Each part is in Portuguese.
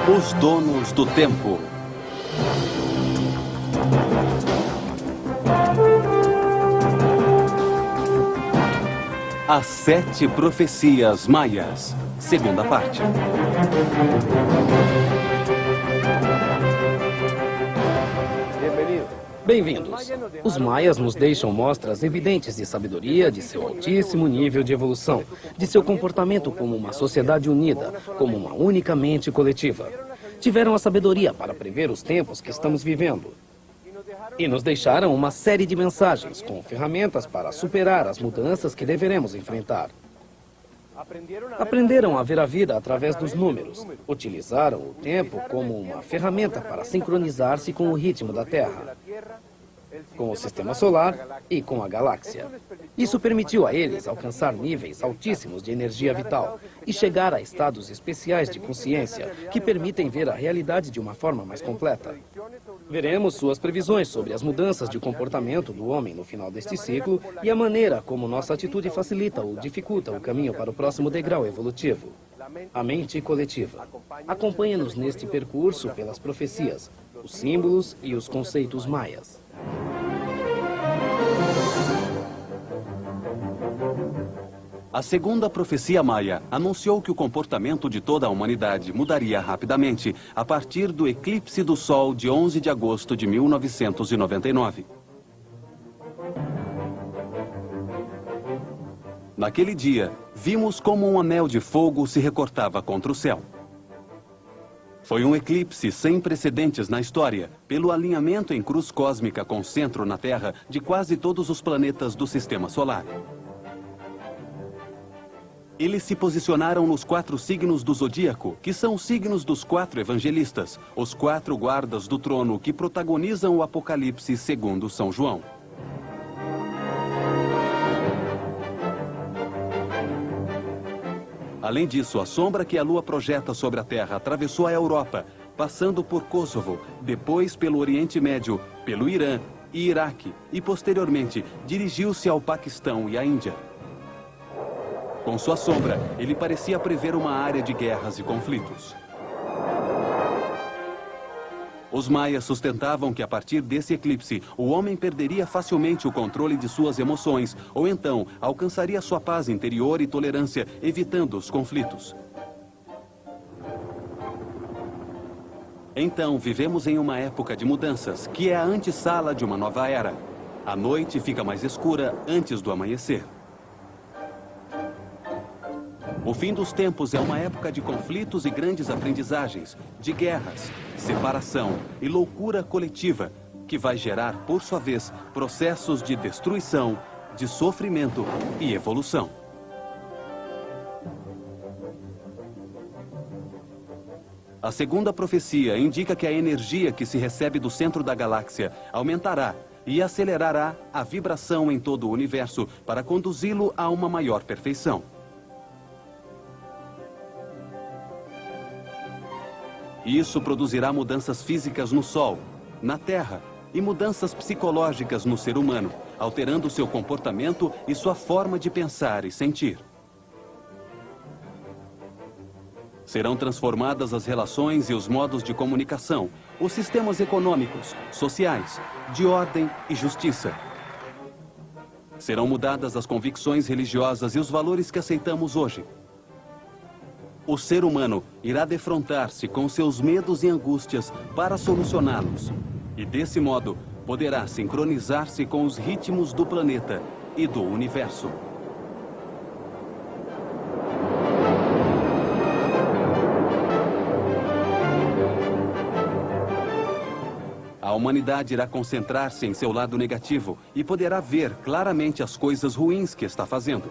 Os donos do tempo. As 7 profecias maias. Segunda parte. Bem-vindos. Os maias nos deixam mostras evidentes de sabedoria, de seu altíssimo nível de evolução, de seu comportamento como uma sociedade unida, como uma única mente coletiva. Tiveram a sabedoria para prever os tempos que estamos vivendo. E nos deixaram uma série de mensagens com ferramentas para superar as mudanças que deveremos enfrentar. Aprenderam a ver a vida através dos números. Utilizaram o tempo como uma ferramenta para sincronizar-se com o ritmo da Terra, com o sistema solar e com a galáxia. Isso permitiu a eles alcançar níveis altíssimos de energia vital e chegar a estados especiais de consciência que permitem ver a realidade de uma forma mais completa. Veremos suas previsões sobre as mudanças de comportamento do homem no final deste ciclo e a maneira como nossa atitude facilita ou dificulta o caminho para o próximo degrau evolutivo. A mente coletiva. Acompanhe-nos neste percurso pelas profecias, os símbolos e os conceitos maias. A segunda profecia maia anunciou que o comportamento de toda a humanidade mudaria rapidamente a partir do eclipse do Sol de 11 de agosto de 1999. Naquele dia, vimos como um anel de fogo se recortava contra o céu. Foi um eclipse sem precedentes na história, pelo alinhamento em cruz cósmica com centro na Terra de quase todos os planetas do Sistema Solar. Eles se posicionaram nos 4 signos do zodíaco, que são os signos dos 4 evangelistas, os 4 guardas do trono que protagonizam o Apocalipse segundo São João. Além disso, a sombra que a Lua projeta sobre a Terra atravessou a Europa, passando por Kosovo, depois pelo Oriente Médio, pelo Irã e Iraque, e posteriormente dirigiu-se ao Paquistão e à Índia. Com sua sombra, ele parecia prever uma área de guerras e conflitos. Os maias sustentavam que a partir desse eclipse, o homem perderia facilmente o controle de suas emoções, ou então alcançaria sua paz interior e tolerância, evitando os conflitos. Então, vivemos em uma época de mudanças, que é a antessala de uma nova era. A noite fica mais escura antes do amanhecer. O fim dos tempos é uma época de conflitos e grandes aprendizagens, de guerras, separação e loucura coletiva, que vai gerar, por sua vez, processos de destruição, de sofrimento e evolução. A segunda profecia indica que a energia que se recebe do centro da galáxia aumentará e acelerará a vibração em todo o universo para conduzi-lo a uma maior perfeição. Isso produzirá mudanças físicas no Sol, na Terra, e mudanças psicológicas no ser humano, alterando seu comportamento e sua forma de pensar e sentir. Serão transformadas as relações e os modos de comunicação, os sistemas econômicos, sociais, de ordem e justiça. Serão mudadas as convicções religiosas e os valores que aceitamos hoje. O ser humano irá defrontar-se com seus medos e angústias para solucioná-los. E desse modo, poderá sincronizar-se com os ritmos do planeta e do universo. A humanidade irá concentrar-se em seu lado negativo e poderá ver claramente as coisas ruins que está fazendo.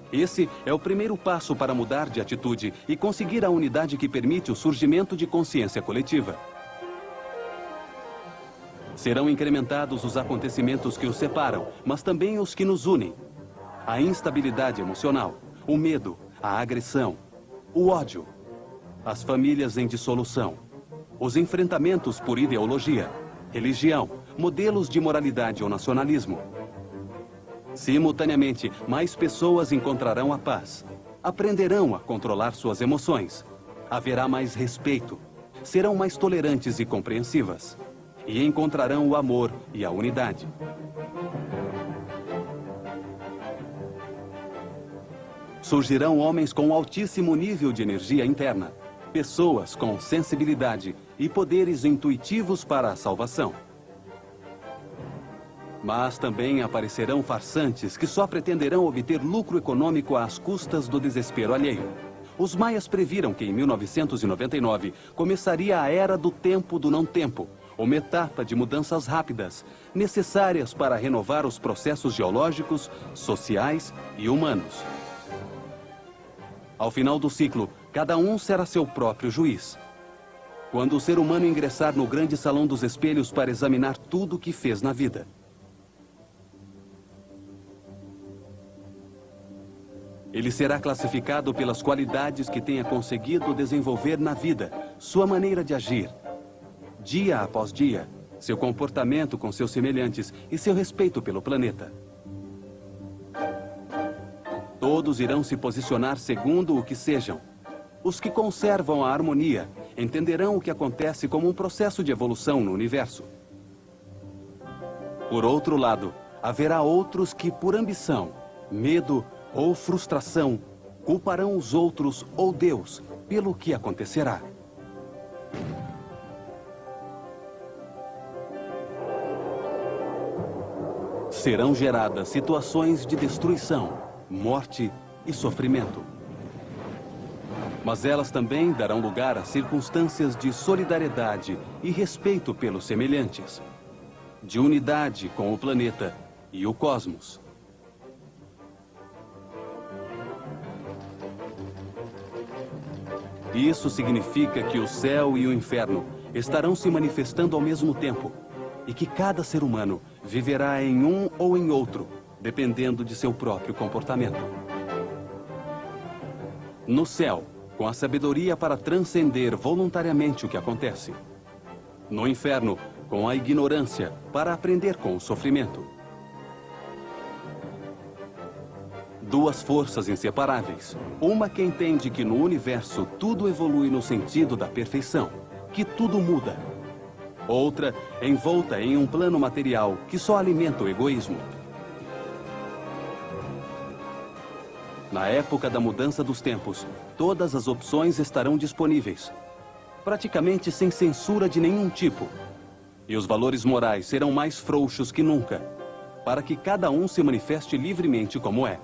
Esse é o primeiro passo para mudar de atitude e conseguir a unidade que permite o surgimento de consciência coletiva. Serão incrementados os acontecimentos que os separam, mas também os que nos unem. A instabilidade emocional, o medo, a agressão, o ódio, as famílias em dissolução, os enfrentamentos por ideologia, religião, modelos de moralidade ou nacionalismo. Simultaneamente, mais pessoas encontrarão a paz, aprenderão a controlar suas emoções. Haverá mais respeito, serão mais tolerantes e compreensivas. E encontrarão o amor e a unidade. Surgirão homens com altíssimo nível de energia interna, pessoas com sensibilidade e poderes intuitivos para a salvação. Mas também aparecerão farsantes que só pretenderão obter lucro econômico às custas do desespero alheio. Os maias previram que em 1999 começaria a era do tempo do não-tempo, uma etapa de mudanças rápidas, necessárias para renovar os processos geológicos, sociais e humanos. Ao final do ciclo, cada um será seu próprio juiz. Quando o ser humano ingressar no grande salão dos espelhos para examinar tudo o que fez na vida. Ele será classificado pelas qualidades que tenha conseguido desenvolver na vida, sua maneira de agir, dia após dia, seu comportamento com seus semelhantes e seu respeito pelo planeta. Todos irão se posicionar segundo o que sejam. Os que conservam a harmonia entenderão o que acontece como um processo de evolução no universo. Por outro lado, haverá outros que, por ambição, medo ou frustração, culparão os outros ou Deus pelo que acontecerá. Serão geradas situações de destruição, morte e sofrimento. Mas elas também darão lugar a circunstâncias de solidariedade e respeito pelos semelhantes, de unidade com o planeta e o cosmos. Isso significa que o céu e o inferno estarão se manifestando ao mesmo tempo e que cada ser humano viverá em um ou em outro, dependendo de seu próprio comportamento. No céu, com a sabedoria para transcender voluntariamente o que acontece. No inferno, com a ignorância para aprender com o sofrimento. Duas forças inseparáveis. Uma que entende que no universo tudo evolui no sentido da perfeição, que tudo muda. Outra, envolta em um plano material que só alimenta o egoísmo. Na época da mudança dos tempos, todas as opções estarão disponíveis, praticamente sem censura de nenhum tipo. E os valores morais serão mais frouxos que nunca, para que cada um se manifeste livremente como é.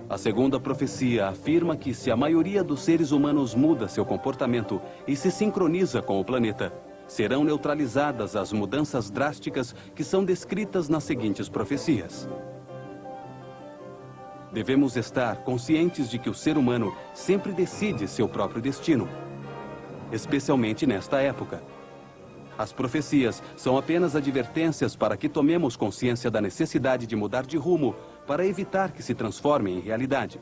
A segunda profecia afirma que se a maioria dos seres humanos muda seu comportamento e se sincroniza com o planeta, serão neutralizadas as mudanças drásticas que são descritas nas seguintes profecias. Devemos estar conscientes de que o ser humano sempre decide seu próprio destino, especialmente nesta época. As profecias são apenas advertências para que tomemos consciência da necessidade de mudar de rumo para evitar que se transforme em realidade.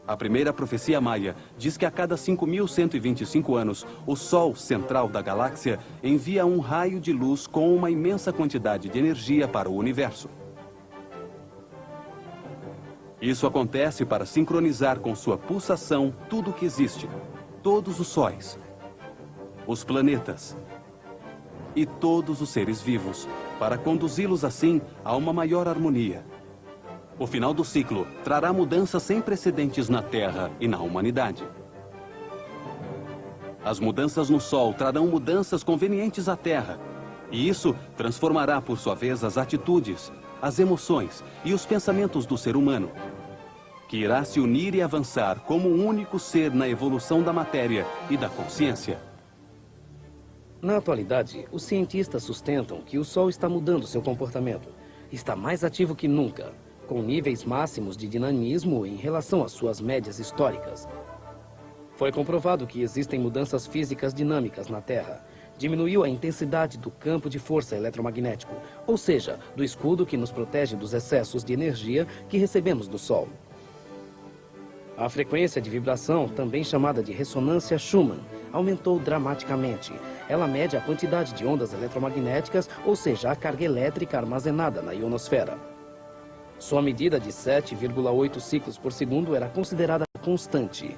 A primeira profecia maia diz que a cada 5.125 anos, o Sol central da galáxia envia um raio de luz com uma imensa quantidade de energia para o universo. Isso acontece para sincronizar com sua pulsação tudo o que existe, todos os sóis, os planetas e todos os seres vivos, para conduzi-los assim a uma maior harmonia. O final do ciclo trará mudanças sem precedentes na Terra e na humanidade. As mudanças no Sol trarão mudanças convenientes à Terra, e isso transformará, por sua vez, as atitudes, as emoções e os pensamentos do ser humano, que irá se unir e avançar como um único ser na evolução da matéria e da consciência. Na atualidade, os cientistas sustentam que o Sol está mudando seu comportamento. Está mais ativo que nunca, com níveis máximos de dinamismo em relação às suas médias históricas. Foi comprovado que existem mudanças físicas dinâmicas na Terra. Diminuiu a intensidade do campo de força eletromagnético, ou seja, do escudo que nos protege dos excessos de energia que recebemos do Sol. A frequência de vibração, também chamada de ressonância Schumann, aumentou dramaticamente. Ela mede a quantidade de ondas eletromagnéticas, ou seja, a carga elétrica armazenada na ionosfera. Sua medida de 7,8 ciclos por segundo era considerada constante,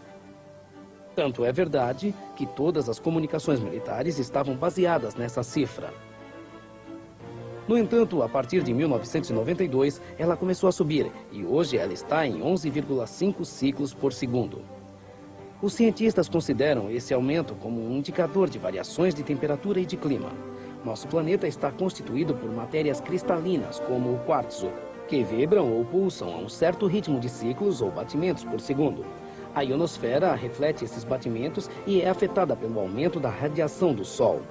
Tanto é verdade que todas as comunicações militares estavam baseadas nessa cifra. No entanto, a partir de 1992, ela começou a subir e hoje ela está em 11,5 ciclos por segundo. Os cientistas consideram esse aumento como um indicador de variações de temperatura e de clima. Nosso planeta está constituído por matérias cristalinas, como o quartzo, que vibram ou pulsam a um certo ritmo de ciclos ou batimentos por segundo. A ionosfera reflete esses batimentos e é afetada pelo aumento da radiação do Sol.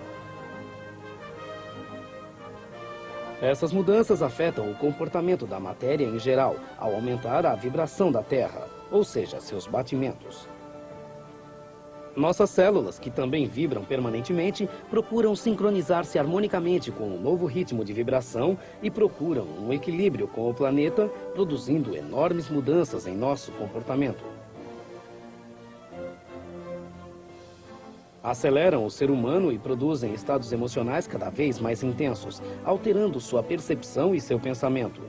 Essas mudanças afetam o comportamento da matéria em geral, ao aumentar a vibração da Terra, ou seja, seus batimentos. Nossas células, que também vibram permanentemente, procuram sincronizar-se harmonicamente com o novo ritmo de vibração e procuram um equilíbrio com o planeta, produzindo enormes mudanças em nosso comportamento. Aceleram o ser humano e produzem estados emocionais cada vez mais intensos, alterando sua percepção e seu pensamento.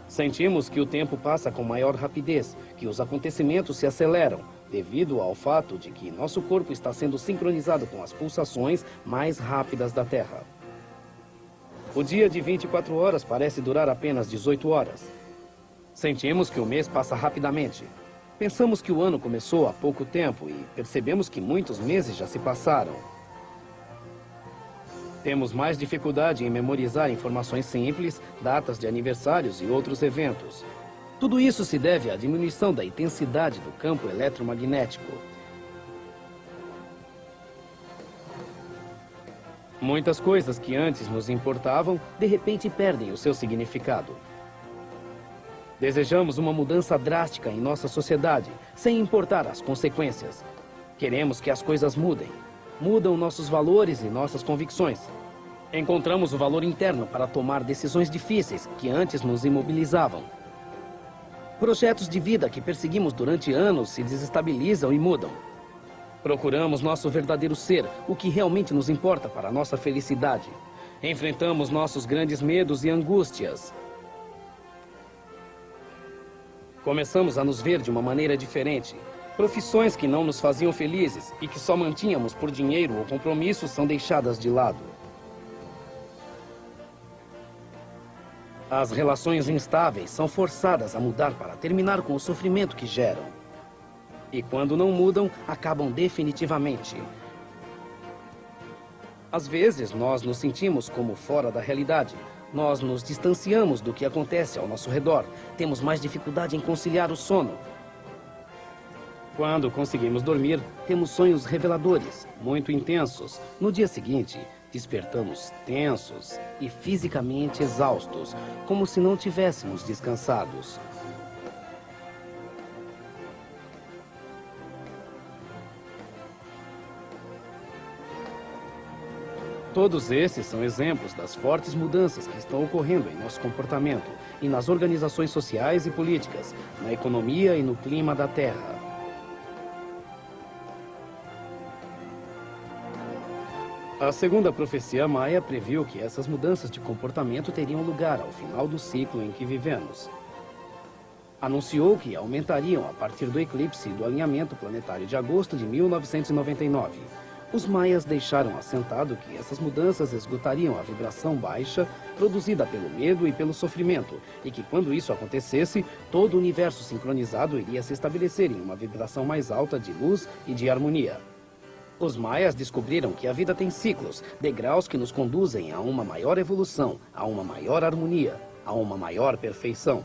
Sentimos que o tempo passa com maior rapidez, que os acontecimentos se aceleram, devido ao fato de que nosso corpo está sendo sincronizado com as pulsações mais rápidas da Terra. O dia de 24 horas parece durar apenas 18 horas. Sentimos que o mês passa rapidamente. Pensamos que o ano começou há pouco tempo e percebemos que muitos meses já se passaram. Temos mais dificuldade em memorizar informações simples, datas de aniversários e outros eventos. Tudo isso se deve à diminuição da intensidade do campo eletromagnético. Muitas coisas que antes nos importavam, de repente perdem o seu significado. Desejamos uma mudança drástica em nossa sociedade, sem importar as consequências. Queremos que as coisas mudem. Mudam nossos valores e nossas convicções. Encontramos o valor interno para tomar decisões difíceis que antes nos imobilizavam. Projetos de vida que perseguimos durante anos se desestabilizam e mudam. Procuramos nosso verdadeiro ser, o que realmente nos importa para a nossa felicidade. Enfrentamos nossos grandes medos e angústias. Começamos a nos ver de uma maneira diferente. Profissões que não nos faziam felizes e que só mantínhamos por dinheiro ou compromisso são deixadas de lado. As relações instáveis são forçadas a mudar para terminar com o sofrimento que geram. E quando não mudam, acabam definitivamente. Às vezes, nós nos sentimos como fora da realidade. Nós nos distanciamos do que acontece ao nosso redor. Temos mais dificuldade em conciliar o sono. Quando conseguimos dormir, temos sonhos reveladores, muito intensos. No dia seguinte, despertamos tensos e fisicamente exaustos, como se não tivéssemos descansados. Todos esses são exemplos das fortes mudanças que estão ocorrendo em nosso comportamento e nas organizações sociais e políticas, na economia e no clima da Terra. A segunda profecia maia previu que essas mudanças de comportamento teriam lugar ao final do ciclo em que vivemos. Anunciou que aumentariam a partir do eclipse do alinhamento planetário de agosto de 1999. Os maias deixaram assentado que essas mudanças esgotariam a vibração baixa produzida pelo medo e pelo sofrimento, e que quando isso acontecesse, todo o universo sincronizado iria se estabelecer em uma vibração mais alta de luz e de harmonia. Os maias descobriram que a vida tem ciclos, degraus que nos conduzem a uma maior evolução, a uma maior harmonia, a uma maior perfeição.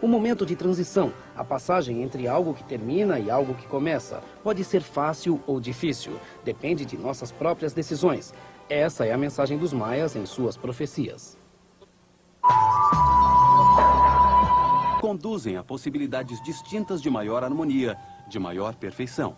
O momento de transição, a passagem entre algo que termina e algo que começa, pode ser fácil ou difícil, depende de nossas próprias decisões. Essa é a mensagem dos maias em suas profecias. Conduzem a possibilidades distintas de maior harmonia, de maior perfeição.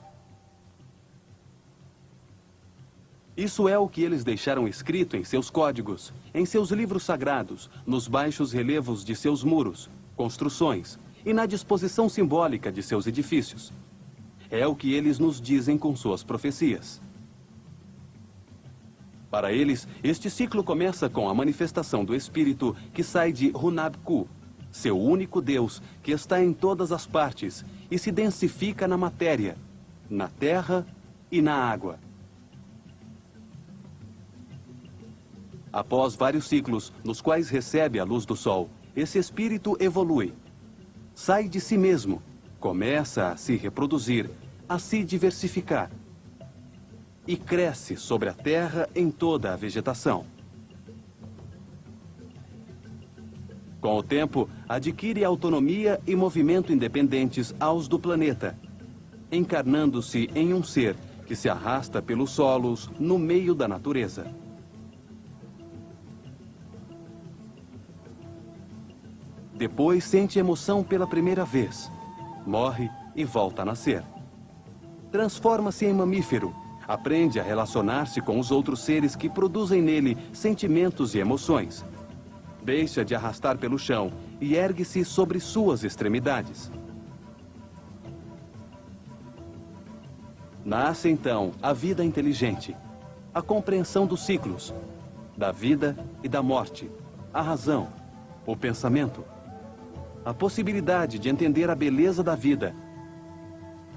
Isso é o que eles deixaram escrito em seus códigos, em seus livros sagrados, nos baixos relevos de seus muros, construções e na disposição simbólica de seus edifícios. É o que eles nos dizem com suas profecias. Para eles, este ciclo começa com a manifestação do espírito que sai de Hunab Ku, seu único Deus, que está em todas as partes e se densifica na matéria, na terra e na água. Após vários ciclos, nos quais recebe a luz do sol, esse espírito evolui. Sai de si mesmo, começa a se reproduzir, a se diversificar. E cresce sobre a terra em toda a vegetação. Com o tempo, adquire autonomia e movimento independentes aos do planeta, encarnando-se em um ser que se arrasta pelos solos no meio da natureza. Depois sente emoção pela primeira vez, morre e volta a nascer. Transforma-se em mamífero, aprende a relacionar-se com os outros seres que produzem nele sentimentos e emoções. Deixa de arrastar pelo chão e ergue-se sobre suas extremidades. Nasce então a vida inteligente, a compreensão dos ciclos, da vida e da morte, a razão, o pensamento, a possibilidade de entender a beleza da vida,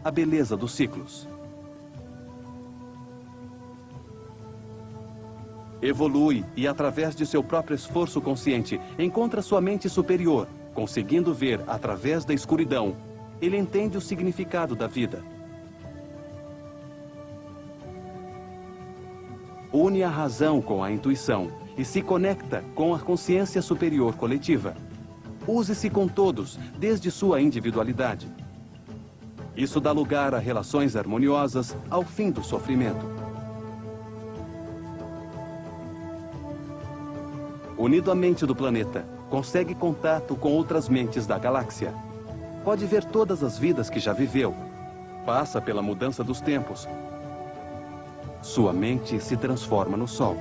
a beleza dos ciclos. Evolui e, através de seu próprio esforço consciente, encontra sua mente superior. Conseguindo ver através da escuridão, ele entende o significado da vida. Une a razão com a intuição e se conecta com a consciência superior coletiva. Use-se com todos, desde sua individualidade. Isso dá lugar a relações harmoniosas ao fim do sofrimento. Unido à mente do planeta, consegue contato com outras mentes da galáxia. Pode ver todas as vidas que já viveu. Passa pela mudança dos tempos. Sua mente se transforma no Sol.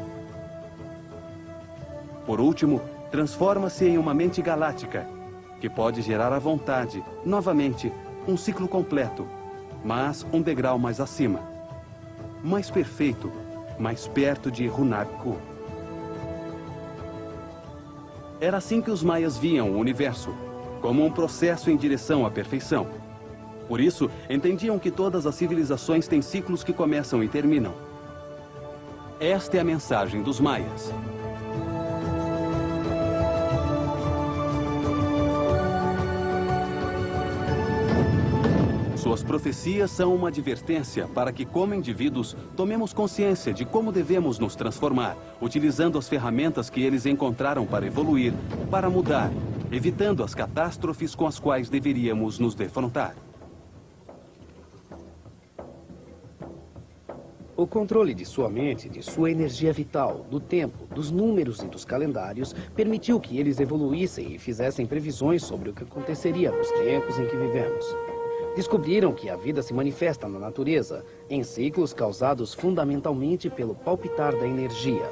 Por último, transforma-se em uma mente galáctica, que pode gerar à vontade, novamente, um ciclo completo, mas um degrau mais acima. Mais perfeito, mais perto de Hunabku. Era assim que os maias viam o universo, como um processo em direção à perfeição. Por isso, entendiam que todas as civilizações têm ciclos que começam e terminam. Esta é a mensagem dos maias. Suas profecias são uma advertência para que, como indivíduos, tomemos consciência de como devemos nos transformar, utilizando as ferramentas que eles encontraram para evoluir, para mudar, evitando as catástrofes com as quais deveríamos nos defrontar. O controle de sua mente, de sua energia vital, do tempo, dos números e dos calendários permitiu que eles evoluíssem e fizessem previsões sobre o que aconteceria nos tempos em que vivemos. Descobriram que a vida se manifesta na natureza, em ciclos causados fundamentalmente pelo palpitar da energia.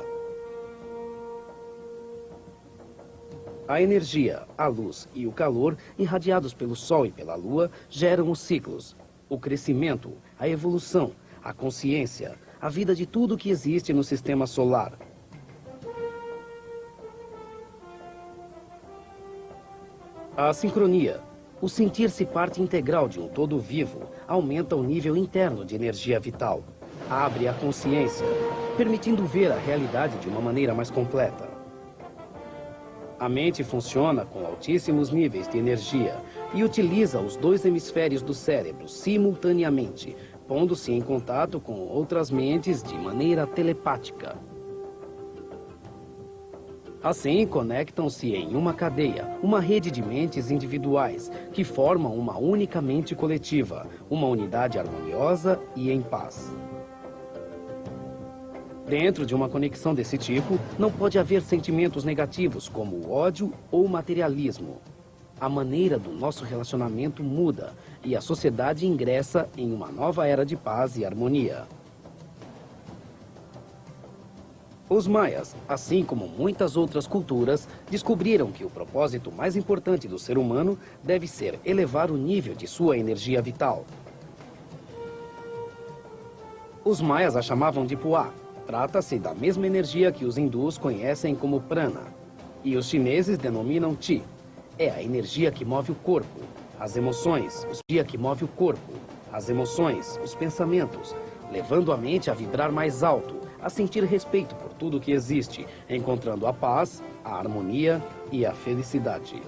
A energia, a luz e o calor, irradiados pelo Sol e pela Lua, geram os ciclos, o crescimento, a evolução, a consciência, a vida de tudo que existe no sistema solar. A sincronia, o sentir-se parte integral de um todo vivo, aumenta o nível interno de energia vital, abre a consciência, permitindo ver a realidade de uma maneira mais completa. A mente funciona com altíssimos níveis de energia e utiliza os dois hemisférios do cérebro simultaneamente, pondo-se em contato com outras mentes de maneira telepática. Assim, conectam-se em uma cadeia, uma rede de mentes individuais, que formam uma única mente coletiva, uma unidade harmoniosa e em paz. Dentro de uma conexão desse tipo, não pode haver sentimentos negativos como o ódio ou o materialismo. A maneira do nosso relacionamento muda e a sociedade ingressa em uma nova era de paz e harmonia. Os maias, assim como muitas outras culturas, descobriram que o propósito mais importante do ser humano deve ser elevar o nível de sua energia vital. Os maias a chamavam de Puá. Trata-se da mesma energia que os hindus conhecem como prana, e os chineses denominam Chi. é a energia que move o corpo, as emoções, os pensamentos, levando a mente a vibrar mais alto, a sentir respeito por tudo que existe, encontrando a paz, a harmonia e a felicidade.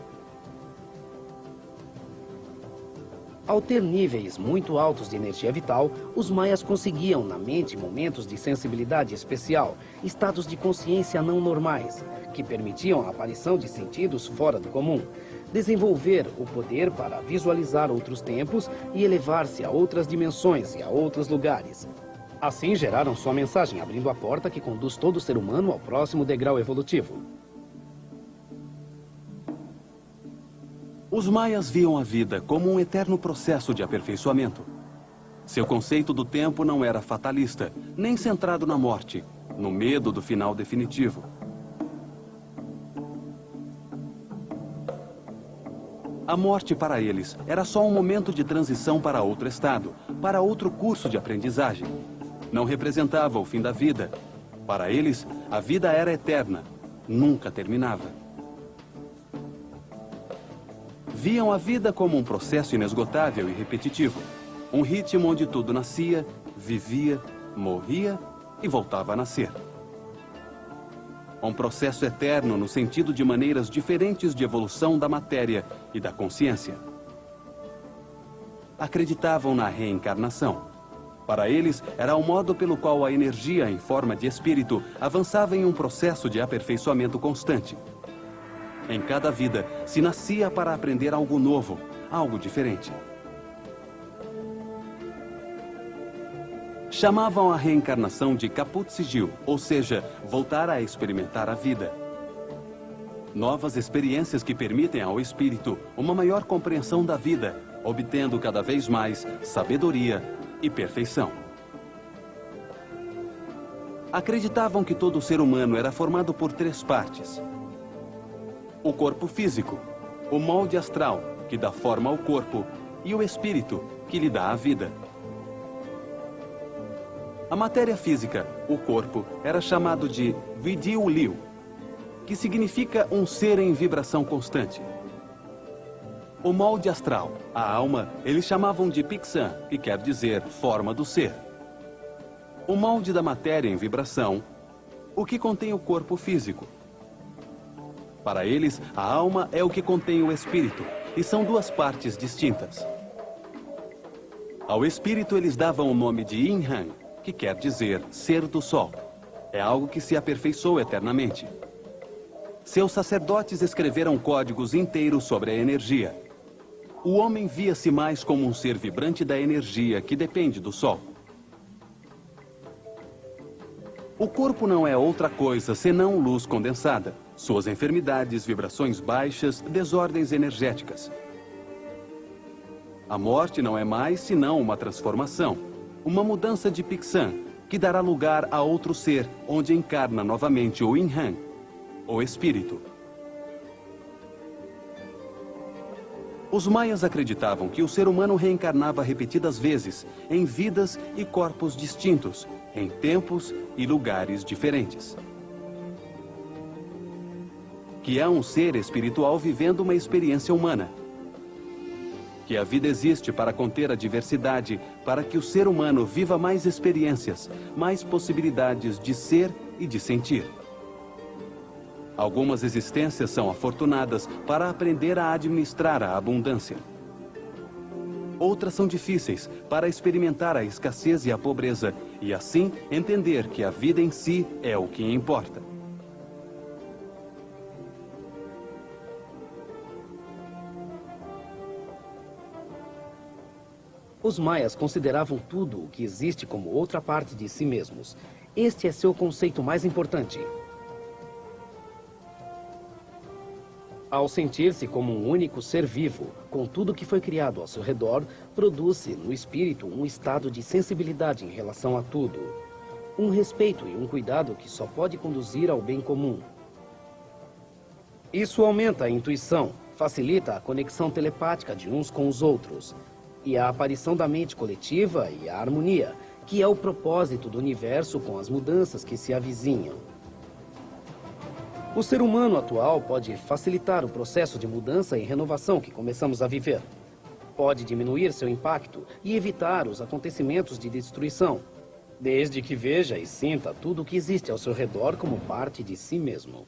Ao ter níveis muito altos de energia vital, os maias conseguiam na mente momentos de sensibilidade especial, estados de consciência não normais, que permitiam a aparição de sentidos fora do comum, desenvolver o poder para visualizar outros tempos e elevar-se a outras dimensões e a outros lugares. Assim geraram sua mensagem, abrindo a porta que conduz todo ser humano ao próximo degrau evolutivo. Os maias viam a vida como um eterno processo de aperfeiçoamento. Seu conceito do tempo não era fatalista, nem centrado na morte, no medo do final definitivo. A morte para eles era só um momento de transição para outro estado, para outro curso de aprendizagem. Não representava o fim da vida. Para eles, a vida era eterna, nunca terminava. Viam a vida como um processo inesgotável e repetitivo. Um ritmo onde tudo nascia, vivia, morria e voltava a nascer. Um processo eterno no sentido de maneiras diferentes de evolução da matéria e da consciência. Acreditavam na reencarnação. Para eles, era o modo pelo qual a energia em forma de espírito avançava em um processo de aperfeiçoamento constante. Em cada vida, se nascia para aprender algo novo, algo diferente. Chamavam a reencarnação de Caput Sigil, ou seja, voltar a experimentar a vida. Novas experiências que permitem ao espírito uma maior compreensão da vida, obtendo cada vez mais sabedoria e perfeição. Acreditavam que todo ser humano era formado por 3 partes. O corpo físico, o molde astral, que dá forma ao corpo, e o espírito, que lhe dá a vida. A matéria física, o corpo, era chamado de Vidyul Liu, que significa um ser em vibração constante. O molde astral, a alma, eles chamavam de Pixan, que quer dizer forma do ser. O molde da matéria em vibração, o que contém o corpo físico. Para eles, a alma é o que contém o espírito, e são 2 partes distintas. Ao espírito eles davam o nome de Yin Han, que quer dizer ser do sol. É algo que se aperfeiçoa eternamente. Seus sacerdotes escreveram códigos inteiros sobre a energia. O homem via-se mais como um ser vibrante da energia que depende do sol. O corpo não é outra coisa senão luz condensada. Suas enfermidades, vibrações baixas, desordens energéticas. A morte não é mais senão uma transformação, uma mudança de Pixan, que dará lugar a outro ser, onde encarna novamente o Yin Han, o espírito. Os maias acreditavam que o ser humano reencarnava repetidas vezes, em vidas e corpos distintos, em tempos e lugares diferentes. Que há um ser espiritual vivendo uma experiência humana. Que a vida existe para conter a diversidade, para que o ser humano viva mais experiências, mais possibilidades de ser e de sentir. Algumas existências são afortunadas para aprender a administrar a abundância. Outras são difíceis para experimentar a escassez e a pobreza e assim entender que a vida em si é o que importa. Os maias consideravam tudo o que existe como outra parte de si mesmos. Este é seu conceito mais importante. Ao sentir-se como um único ser vivo, com tudo que foi criado ao seu redor, produz-se no espírito um estado de sensibilidade em relação a tudo. Um respeito e um cuidado que só pode conduzir ao bem comum. Isso aumenta a intuição, facilita a conexão telepática de uns com os outros, e a aparição da mente coletiva e a harmonia, que é o propósito do universo com as mudanças que se avizinham. O ser humano atual pode facilitar o processo de mudança e renovação que começamos a viver. Pode diminuir seu impacto e evitar os acontecimentos de destruição, desde que veja e sinta tudo o que existe ao seu redor como parte de si mesmo.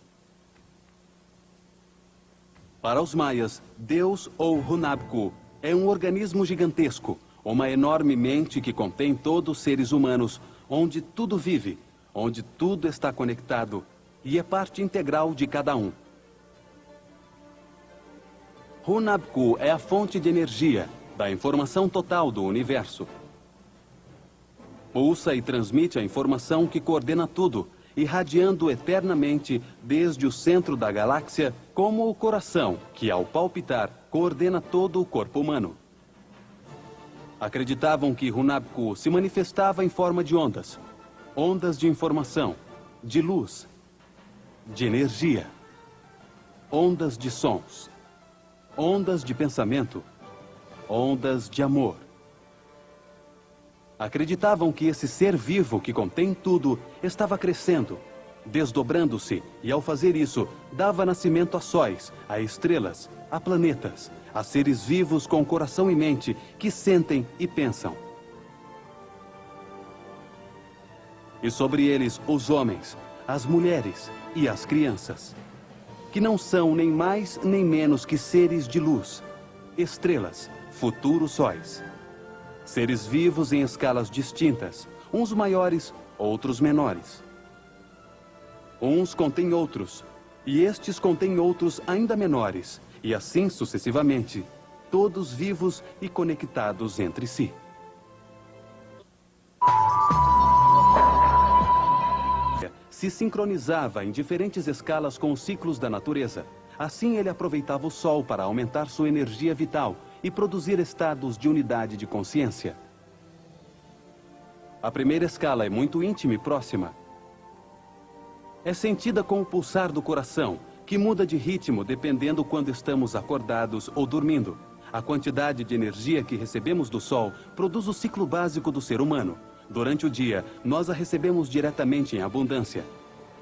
Para os maias, Deus, ou Hunabku, é um organismo gigantesco, uma enorme mente que contém todos os seres humanos, onde tudo vive, onde tudo está conectado e é parte integral de cada um. Hunabku é a fonte de energia, da informação total do universo. Pulsa e transmite a informação que coordena tudo, irradiando eternamente desde o centro da galáxia, como o coração, que ao palpitar, coordena todo o corpo humano. Acreditavam que Hunabku se manifestava em forma de ondas. Ondas de informação, de luz, de energia, ondas de sons, ondas de pensamento, ondas de amor. Acreditavam que esse ser vivo que contém tudo estava crescendo, desdobrando-se, e ao fazer isso, dava nascimento a sóis, a estrelas, a planetas, a seres vivos com coração e mente que sentem e pensam. E sobre eles, os homens, as mulheres e as crianças, que não são nem mais nem menos que seres de luz, estrelas, futuros sóis. Seres vivos em escalas distintas, uns maiores, outros menores. Uns contêm outros, e estes contêm outros ainda menores, e assim sucessivamente, todos vivos e conectados entre si. Se sincronizava em diferentes escalas com os ciclos da natureza. Assim ele aproveitava o Sol para aumentar sua energia vital e produzir estados de unidade de consciência. A primeira escala é muito íntima e próxima. É sentida com o pulsar do coração, que muda de ritmo dependendo quando estamos acordados ou dormindo. A quantidade de energia que recebemos do Sol produz o ciclo básico do ser humano. Durante o dia, nós a recebemos diretamente em abundância.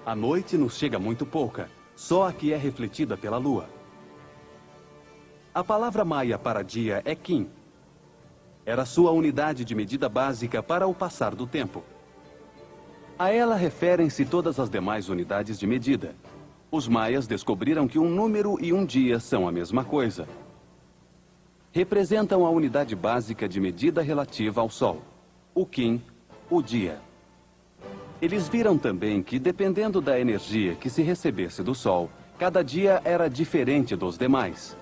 À noite nos chega muito pouca, só a que é refletida pela Lua. A palavra maia para dia é Kim. Era sua unidade de medida básica para o passar do tempo. A ela referem-se todas as demais unidades de medida. Os maias descobriram que um número e um dia são a mesma coisa. Representam a unidade básica de medida relativa ao Sol, o Kim, o dia. Eles viram também que, dependendo da energia que se recebesse do Sol, cada dia era diferente dos demais.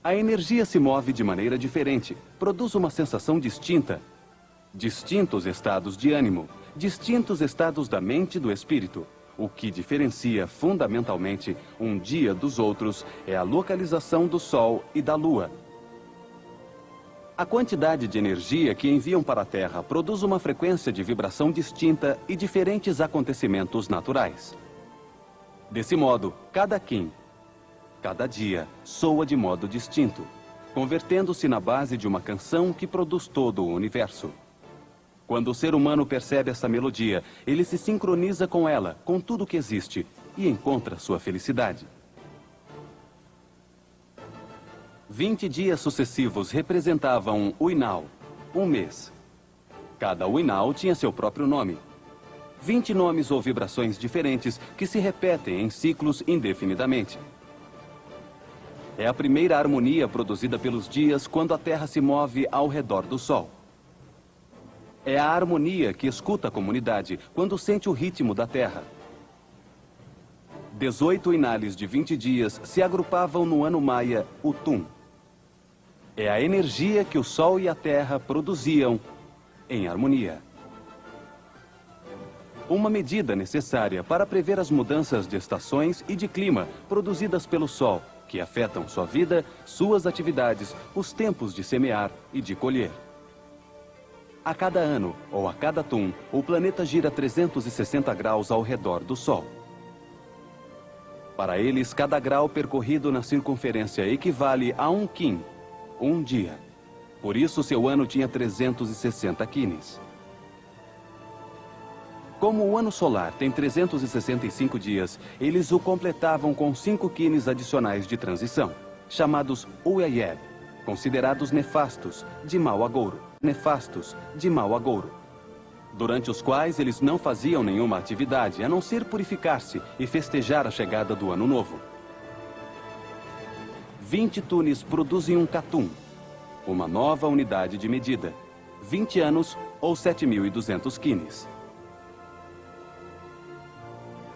A energia se move de maneira diferente, produz uma sensação distinta. Distintos estados de ânimo, distintos estados da mente e do espírito. O que diferencia fundamentalmente um dia dos outros é a localização do Sol e da Lua. A quantidade de energia que enviam para a Terra produz uma frequência de vibração distinta e diferentes acontecimentos naturais. Desse modo, cada Kim, cada dia, soa de modo distinto, convertendo-se na base de uma canção que produz todo o universo. Quando o ser humano percebe essa melodia, ele se sincroniza com ela, com tudo que existe, e encontra sua felicidade. 20 dias sucessivos representavam Uinal, um mês. Cada Uinal tinha seu próprio nome. 20 nomes ou vibrações diferentes que se repetem em ciclos indefinidamente. É a primeira harmonia produzida pelos dias quando a Terra se move ao redor do Sol. É a harmonia que escuta a comunidade quando sente o ritmo da Terra. 18 Uinales de 20 dias se agrupavam no ano maia, Utum. É a energia que o Sol e a Terra produziam em harmonia. Uma medida necessária para prever as mudanças de estações e de clima produzidas pelo Sol, que afetam sua vida, suas atividades, os tempos de semear e de colher. A cada ano, ou a cada Tum, o planeta gira 360 graus ao redor do Sol. Para eles, cada grau percorrido na circunferência equivale a um Kim, um dia. Por isso, seu ano tinha 360 Kines. Como o ano solar tem 365 dias, eles o completavam com 5 quines adicionais de transição, chamados Uyayed, considerados nefastos, de mau agouro, nefastos, de mau agouro, durante os quais eles não faziam nenhuma atividade, a não ser purificar-se e festejar a chegada do ano novo. 20 tunes produzem um catum, uma nova unidade de medida, 20 anos ou 7.200 quines.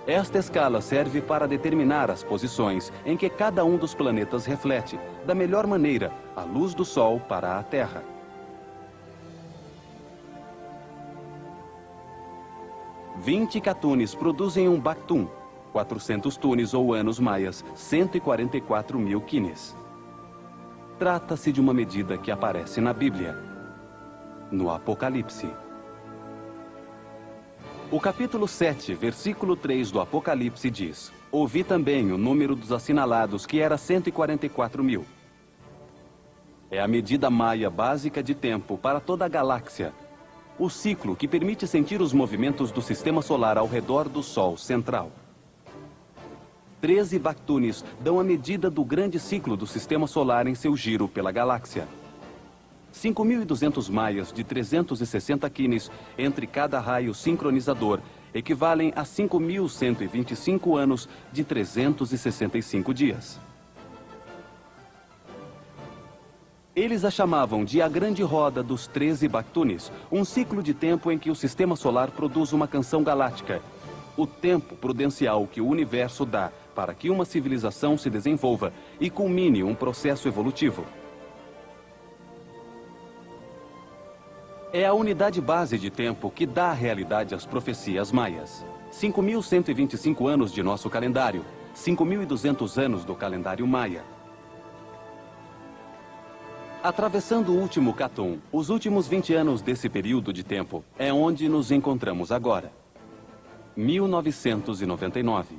Esta escala serve para determinar as posições em que cada um dos planetas reflete, da melhor maneira, a luz do Sol para a Terra. Vinte catunes produzem um Bactum, 400 tunes ou anos maias, 144.000 quines. Trata-se de uma medida que aparece na Bíblia, no Apocalipse. O capítulo 7, versículo 3 do Apocalipse diz: ouvi também o número dos assinalados, que era 144.000. É a medida maia básica de tempo para toda a galáxia. O ciclo que permite sentir os movimentos do sistema solar ao redor do Sol central. 13 Bactunes dão a medida do grande ciclo do sistema solar em seu giro pela galáxia. 5.200 maias de 360 quines entre cada raio sincronizador equivalem a 5.125 anos de 365 dias. Eles a chamavam de a grande roda dos 13 Bactunes, um ciclo de tempo em que o sistema solar produz uma canção galáctica, o tempo prudencial que o universo dá para que uma civilização se desenvolva e culmine um processo evolutivo. É a unidade base de tempo que dá realidade às profecias maias. 5.125 anos de nosso calendário, 5.200 anos do calendário maia. Atravessando o último Catum, os últimos 20 anos desse período de tempo, é onde nos encontramos agora. 1999.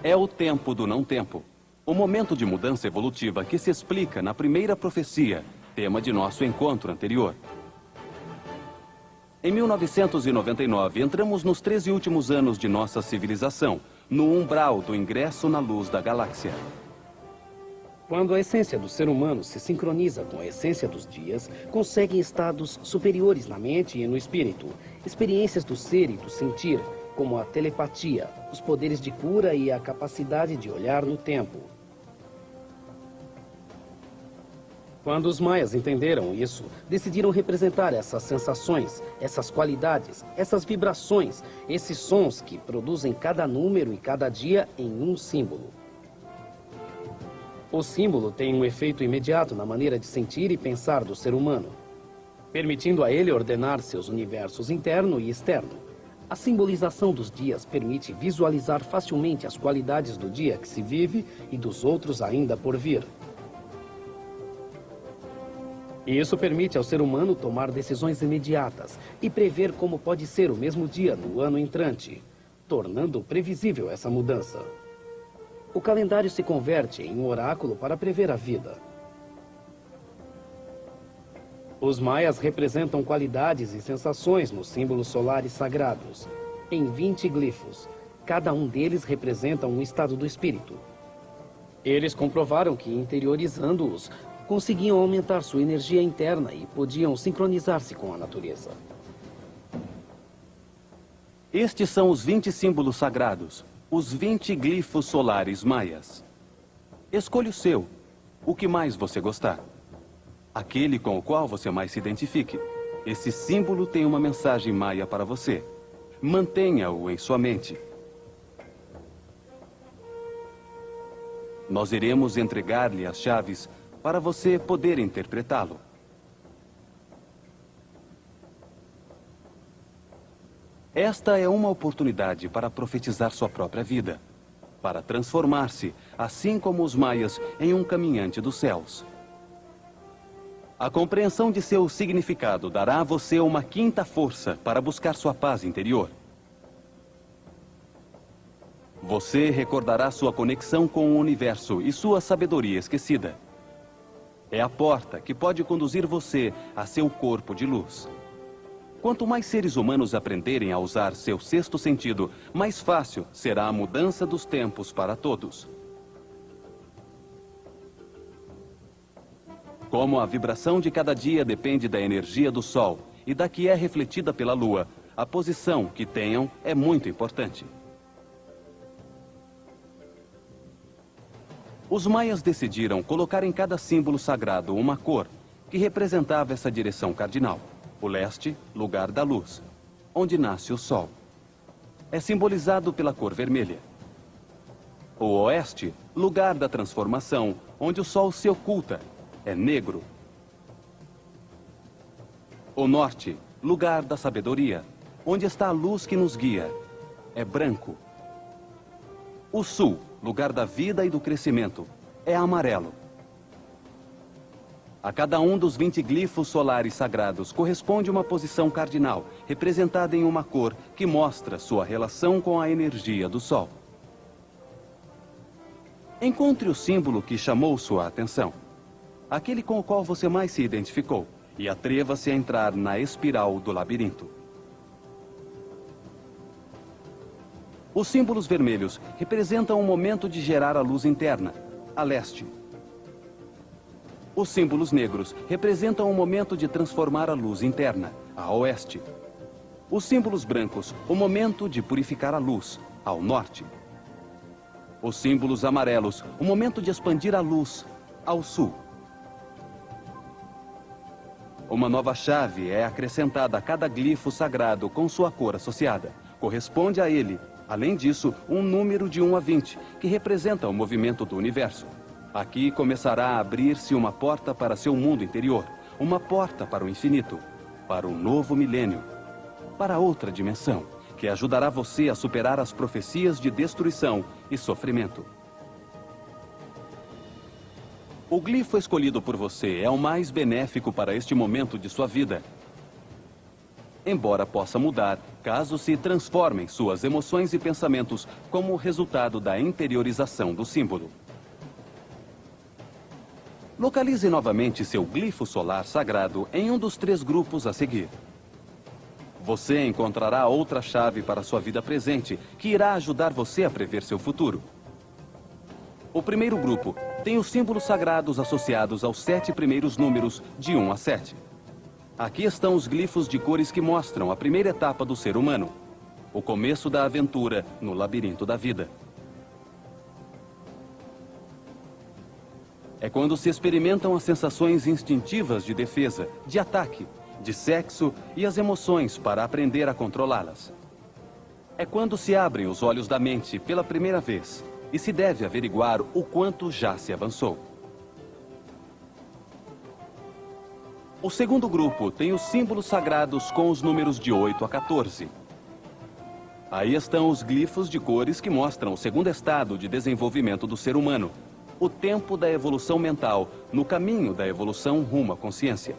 É o tempo do não tempo. O momento de mudança evolutiva que se explica na primeira profecia, tema de nosso encontro anterior. Em 1999, entramos nos 13 últimos anos de nossa civilização, no umbral do ingresso na luz da galáxia. Quando a essência do ser humano se sincroniza com a essência dos dias, conseguem estados superiores na mente e no espírito, experiências do ser e do sentir, como a telepatia, os poderes de cura e a capacidade de olhar no tempo. Quando os maias entenderam isso, decidiram representar essas sensações, essas qualidades, essas vibrações, esses sons que produzem cada número e cada dia em um símbolo. O símbolo tem um efeito imediato na maneira de sentir e pensar do ser humano, permitindo a ele ordenar seus universos interno e externo. A simbolização dos dias permite visualizar facilmente as qualidades do dia que se vive e dos outros ainda por vir. E isso permite ao ser humano tomar decisões imediatas e prever como pode ser o mesmo dia no ano entrante, tornando previsível essa mudança. O calendário se converte em um oráculo para prever a vida. Os maias representam qualidades e sensações nos símbolos solares sagrados, em 20 glifos. Cada um deles representa um estado do espírito. Eles comprovaram que, interiorizando-os, conseguiam aumentar sua energia interna e podiam sincronizar-se com a natureza. Estes são os 20 símbolos sagrados, os 20 glifos solares maias. Escolha o seu, o que mais você gostar. Aquele com o qual você mais se identifique. Esse símbolo tem uma mensagem maia para você. Mantenha-o em sua mente. Nós iremos entregar-lhe as chaves para você poder interpretá-lo. Esta é uma oportunidade para profetizar sua própria vida, para transformar-se, assim como os maias, em um caminhante dos céus. A compreensão de seu significado dará a você uma quinta força para buscar sua paz interior. Você recordará sua conexão com o universo e sua sabedoria esquecida. É a porta que pode conduzir você a seu corpo de luz. Quanto mais seres humanos aprenderem a usar seu sexto sentido, mais fácil será a mudança dos tempos para todos. Como a vibração de cada dia depende da energia do Sol e da que é refletida pela Lua, a posição que tenham é muito importante. Os maias decidiram colocar em cada símbolo sagrado uma cor que representava essa direção cardinal. O leste, lugar da luz, onde nasce o Sol. É simbolizado pela cor vermelha. O oeste, lugar da transformação, onde o Sol se oculta, é negro. O norte, lugar da sabedoria, onde está a luz que nos guia, é branco. O sul, lugar da vida e do crescimento, é amarelo. A cada um dos 20 glifos solares sagrados corresponde uma posição cardinal, representada em uma cor que mostra sua relação com a energia do Sol. Encontre o símbolo que chamou sua atenção, aquele com o qual você mais se identificou, e atreva-se a entrar na espiral do labirinto. Os símbolos vermelhos representam o momento de gerar a luz interna, a leste. Os símbolos negros representam o momento de transformar a luz interna, a oeste. Os símbolos brancos, o momento de purificar a luz, ao norte. Os símbolos amarelos, o momento de expandir a luz, ao sul. Uma nova chave é acrescentada a cada glifo sagrado com sua cor associada. Corresponde a ele, além disso, um número de 1 a 20, que representa o movimento do universo. Aqui começará a abrir-se uma porta para seu mundo interior, uma porta para o infinito, para um novo milênio, para outra dimensão, que ajudará você a superar as profecias de destruição e sofrimento. O glifo escolhido por você é o mais benéfico para este momento de sua vida. Embora possa mudar, caso se transformem suas emoções e pensamentos como resultado da interiorização do símbolo. Localize novamente seu glifo solar sagrado em um dos 3 grupos a seguir. Você encontrará outra chave para sua vida presente, que irá ajudar você a prever seu futuro. O primeiro grupo tem os símbolos sagrados associados aos 7 primeiros números, de 1 a 7. Aqui estão os glifos de cores que mostram a primeira etapa do ser humano, o começo da aventura no labirinto da vida. É quando se experimentam as sensações instintivas de defesa, de ataque, de sexo e as emoções para aprender a controlá-las. É quando se abrem os olhos da mente pela primeira vez e se deve averiguar o quanto já se avançou. O segundo grupo tem os símbolos sagrados com os números de 8 a 14. Aí estão os glifos de cores que mostram o segundo estado de desenvolvimento do ser humano, o tempo da evolução mental, no caminho da evolução rumo à consciência.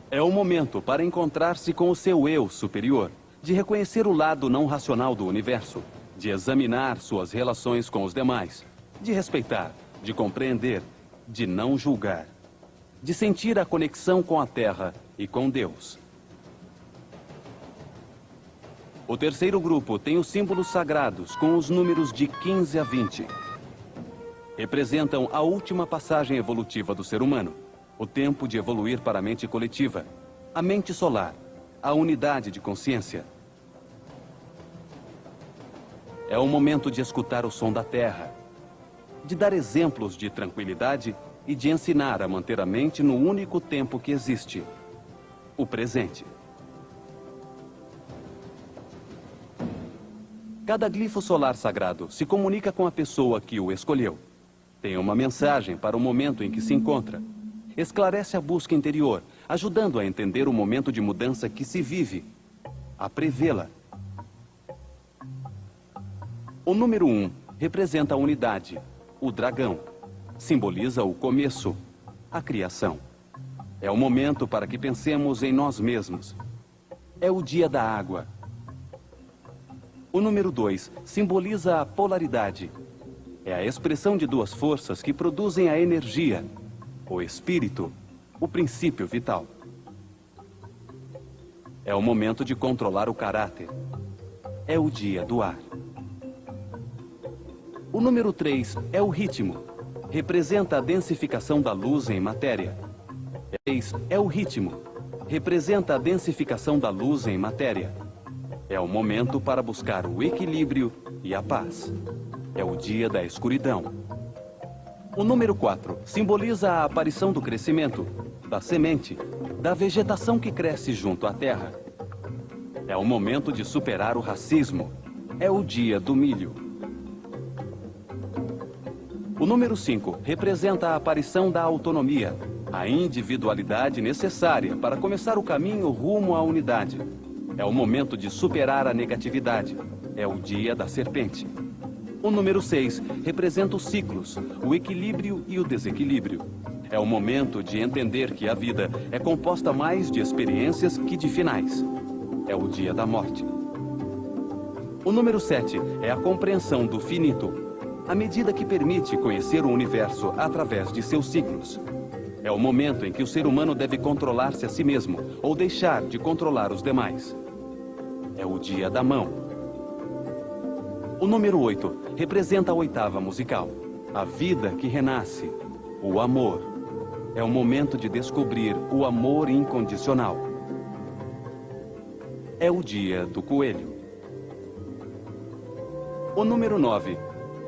É o momento para encontrar-se com o seu eu superior, de reconhecer o lado não racional do universo, de examinar suas relações com os demais, de respeitar, de compreender, de não julgar, de sentir a conexão com a Terra e com Deus. O terceiro grupo tem os símbolos sagrados com os números de 15 a 20. Representam a última passagem evolutiva do ser humano, o tempo de evoluir para a mente coletiva, a mente solar, a unidade de consciência. É o momento de escutar o som da Terra, de dar exemplos de tranquilidade e de ensinar a manter a mente no único tempo que existe, o presente. Cada glifo solar sagrado se comunica com a pessoa que o escolheu. Tem uma mensagem para o momento em que se encontra. Esclarece a busca interior, ajudando a entender o momento de mudança que se vive, a prevê-la. O número 1 representa a unidade, o dragão. Simboliza o começo, a criação. É o momento para que pensemos em nós mesmos. É o dia da água. O número 2 simboliza a polaridade. É a expressão de duas forças que produzem a energia, o espírito, o princípio vital. É o momento de controlar o caráter. É o dia do ar. O número 3 é o ritmo. Representa a densificação da luz em matéria. 3 é o ritmo. Representa a densificação da luz em matéria. É o momento para buscar o equilíbrio e a paz. É o dia da escuridão. O número 4 simboliza a aparição do crescimento, da semente, da vegetação que cresce junto à terra. É o momento de superar o racismo. É o dia do milho. O número 5 representa a aparição da autonomia, a individualidade necessária para começar o caminho rumo à unidade. É o momento de superar a negatividade. É o dia da serpente. O número 6 representa os ciclos, o equilíbrio e o desequilíbrio. É o momento de entender que a vida é composta mais de experiências que de finais. É o dia da morte. O número 7 é a compreensão do finito, a medida que permite conhecer o universo através de seus ciclos. É o momento em que o ser humano deve controlar-se a si mesmo ou deixar de controlar os demais. É o dia da mão. O número 8 representa a oitava musical, a vida que renasce, o amor. É o momento de descobrir o amor incondicional. É o dia do coelho. O número 9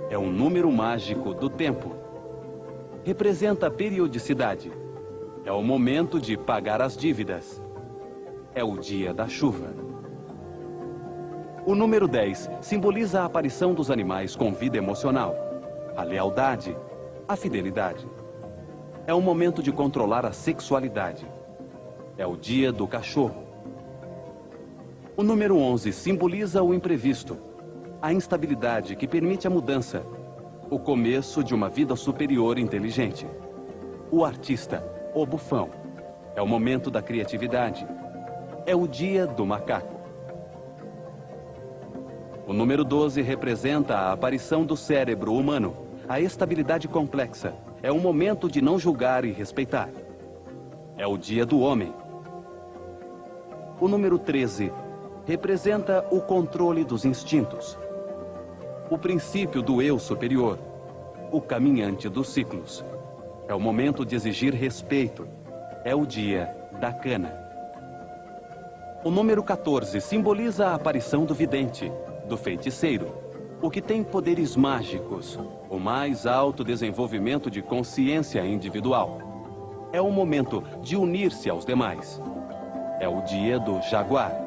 é um número mágico do tempo. Representa a periodicidade. É o momento de pagar as dívidas. É o dia da chuva. O número 10 simboliza a aparição dos animais com vida emocional, a lealdade, a fidelidade. É o momento de controlar a sexualidade. É o dia do cachorro. O número 11 simboliza o imprevisto, a instabilidade que permite a mudança, o começo de uma vida superior inteligente. O artista, o bufão. É o momento da criatividade. É o dia do macaco. O número 12 representa a aparição do cérebro humano, a estabilidade complexa. É um momento de não julgar e respeitar. É o dia do homem. O número 13 representa o controle dos instintos, o princípio do eu superior, o caminhante dos ciclos. É o momento de exigir respeito. É o dia da cana. O número 14 simboliza a aparição do vidente, do feiticeiro, o que tem poderes mágicos, o mais alto desenvolvimento de consciência individual. É o momento de unir-se aos demais. É o dia do jaguar.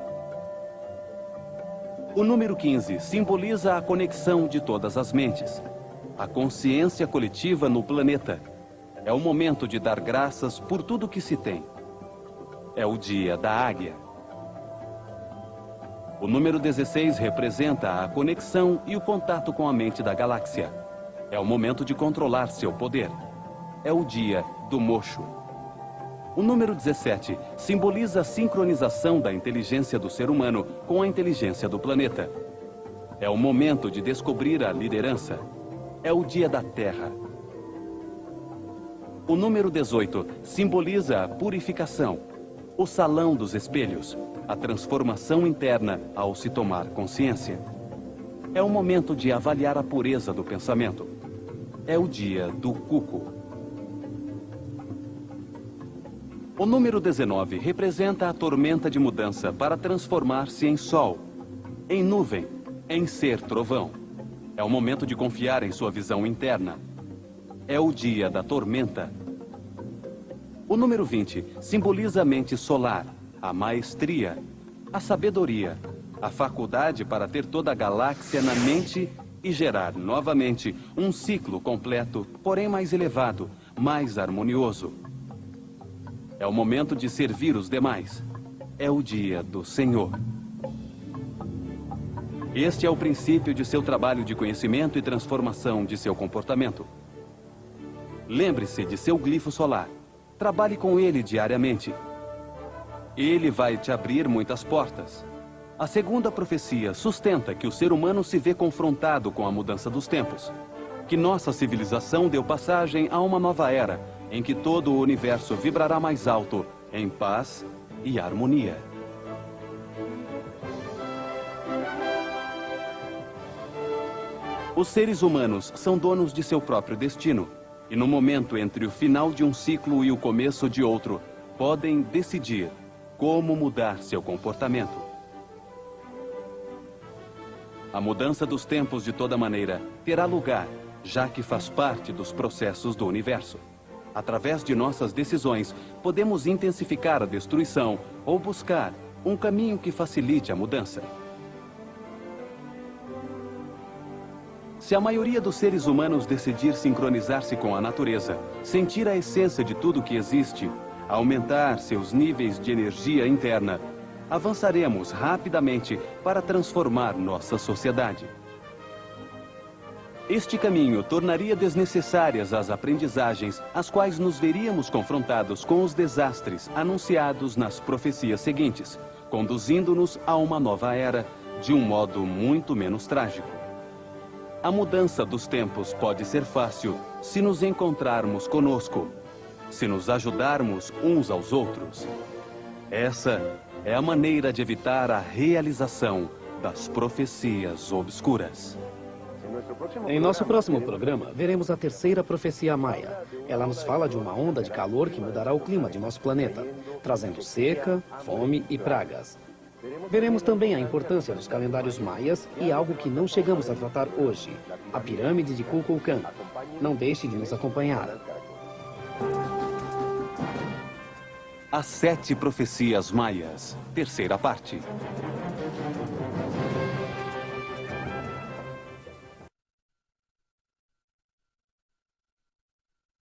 O número 15 simboliza a conexão de todas as mentes, a consciência coletiva no planeta. É o momento de dar graças por tudo que se tem. É o dia da águia. O número 16 representa a conexão e o contato com a mente da galáxia. É o momento de controlar seu poder. É o dia do mocho. O número 17 simboliza a sincronização da inteligência do ser humano com a inteligência do planeta. É o momento de descobrir a liderança. É o dia da Terra. O número 18 simboliza a purificação, o salão dos espelhos, a transformação interna ao se tomar consciência. É o momento de avaliar a pureza do pensamento. É o dia do cuco. O número 19 representa a tormenta de mudança para transformar-se em sol, em nuvem, em ser trovão. É o momento de confiar em sua visão interna. É o dia da tormenta. O número 20 simboliza a mente solar, a maestria, a sabedoria, a faculdade para ter toda a galáxia na mente e gerar novamente um ciclo completo, porém mais elevado, mais harmonioso. É o momento de servir os demais. É o dia do Senhor. Este é o princípio de seu trabalho de conhecimento e transformação de seu comportamento. Lembre-se de seu glifo solar. Trabalhe com ele diariamente. Ele vai te abrir muitas portas. A segunda profecia sustenta que o ser humano se vê confrontado com a mudança dos tempos. Que nossa civilização deu passagem a uma nova era, em que todo o universo vibrará mais alto, em paz e harmonia. Os seres humanos são donos de seu próprio destino. E no momento entre o final de um ciclo e o começo de outro, podem decidir como mudar seu comportamento. A mudança dos tempos, de toda maneira, terá lugar, já que faz parte dos processos do universo. Através de nossas decisões, podemos intensificar a destruição ou buscar um caminho que facilite a mudança. Se a maioria dos seres humanos decidir sincronizar-se com a natureza, sentir a essência de tudo que existe, aumentar seus níveis de energia interna, avançaremos rapidamente para transformar nossa sociedade. Este caminho tornaria desnecessárias as aprendizagens, às quais nos veríamos confrontados com os desastres anunciados nas profecias seguintes, conduzindo-nos a uma nova era de um modo muito menos trágico. A mudança dos tempos pode ser fácil se nos encontrarmos conosco, se nos ajudarmos uns aos outros. Essa é a maneira de evitar a realização das profecias obscuras. Em nosso próximo programa, veremos a terceira profecia maia. Ela nos fala de uma onda de calor que mudará o clima de nosso planeta, trazendo seca, fome e pragas. Veremos também a importância dos calendários maias e algo que não chegamos a tratar hoje, a pirâmide de Kukulkan. Não deixe de nos acompanhar. As 7 profecias maias, terceira parte.